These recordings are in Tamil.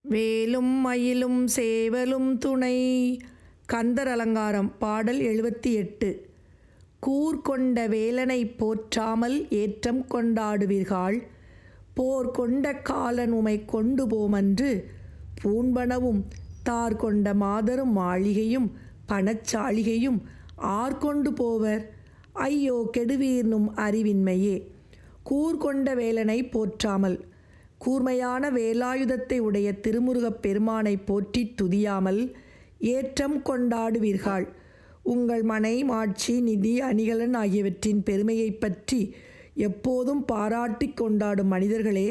வேலும் மயிலும் சேவலும் துணை. கந்தர் அலங்காரம். பாடல் 78. கூர்கொண்ட வேலனை போற்றாமல் ஏற்றம் கொண்டாடுவீர்கள். போர்கொண்ட காலன் உமை கொண்டு போமன்று பூண்பனவும் தார்கொண்ட மாதரும் மாளிகையும் பணச்சாளிகையும் ஆர்கொண்டு போவர் ஐயோ கெடுவீர்னும் அறிவின்மையே. கூர்கொண்ட வேலனை போற்றாமல், கூர்மையான வேலாயுதத்தை உடைய திருமுருகப் பெருமானை போற்றித் துதியாமல் ஏற்றம் கொண்டாடுவீர்கள். உங்கள் மனை, மாட்சி, நிதி, அணிகலன் ஆகியவற்றின் பெருமையை பற்றி எப்போதும் பாராட்டி கொண்டாடும் மனிதர்களே,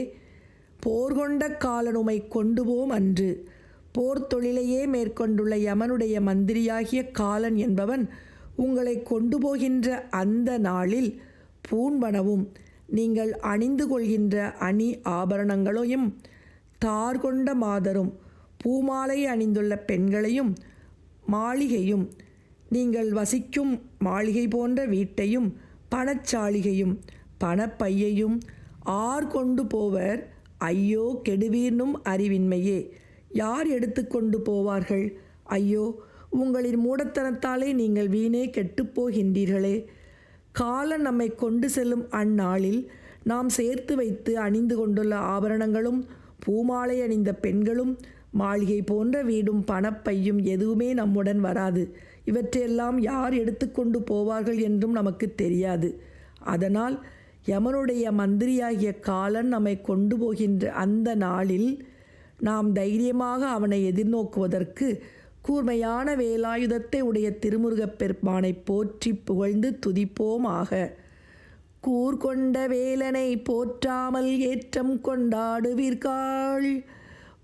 போர்கொண்ட காலனுமை கொண்டு போம் அன்று. போர் தொழிலையே மேற்கொண்டுள்ள யமனுடைய மந்திரியாகிய காலன் என்பவன் உங்களை கொண்டு போகின்ற அந்த நாளில் பூண்பனவும் நீங்கள் அணிந்து கொள்கின்ற அணி ஆபரணங்களையும் தார்கொண்ட மாதரும் பூமாலை அணிந்துள்ள பெண்களையும் மாளிகையும் நீங்கள் வசிக்கும் மாளிகை போன்ற வீட்டையும் பணச்சாளிகையும் பணப்பையையும் ஆர்கொண்டு போவர் ஐயோ கெடுவீர்னும் அறிவின்மையே. யார் எடுத்துக்கொண்டு போவார்கள்? ஐயோ, உங்களின் மூடத்தனத்தாலே நீங்கள் வீணே கெட்டுப்போகின்றீர்களே. காலன் நம்மை கொண்டு செல்லும் அந்நாளில் நாம் சேர்த்து வைத்து அணிந்து கொண்டுள்ள ஆபரணங்களும் பூமாலை அணிந்த பெண்களும் மாளிகை போன்ற வீடும் பணப்பையும் எதுவுமே நம்முடன் வராது. இவற்றையெல்லாம் யார் எடுத்துக்கொண்டு போவார்கள் என்றும் நமக்கு தெரியாது. அதனால் யமனுடைய மந்திரியாகிய காலன் நம்மை கொண்டு போகின்ற அந்த நாளில் நாம் தைரியமாக அவனை எதிர்நோக்குவதற்கு கூர்மையான வேலாயுதத்தை உடைய திருமுருகப் பெருமானை போற்றி புகழ்ந்து துதிப்போமாக. கூர்கொண்ட வேலனை போற்றாமல் ஏற்றம் கொண்டாடுவீர்கள்.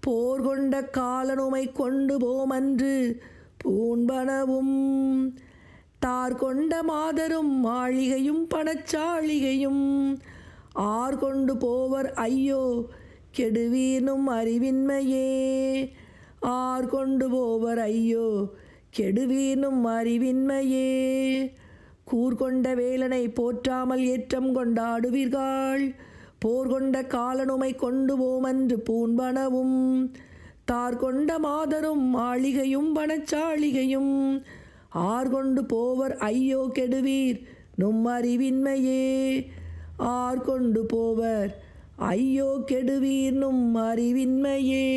போர்கொண்ட காலனுமை கொண்டு போமன்று பூண்பனவும் தார்கொண்ட மாதரும் மாளிகையும் பணச்சாளிகையும் ஆர்கொண்டு போவர் ஐயோ கெடுவீர்னும் அறிவின்மையே. ஆர்கொண்டு போவர் ஐயோ கெடுவீர்னும் அறிவின்மையே. கூர்கொண்ட வேலனை போற்றாமல் ஏற்றம் கொண்டாடுவீர்கள். போர்கொண்ட காலனுமை கொண்டு போமன்று பூண்பனவும் தார்கொண்ட மாதரும் மாளிகையும் பணச்சாளிகையும் ஆர்கொண்டு போவர் ஐயோ கெடுவீர் நும் அறிவின்மையே. ஆர்கொண்டு போவர் ஐயோ கெடுவீர் நும் அறிவின்மையே.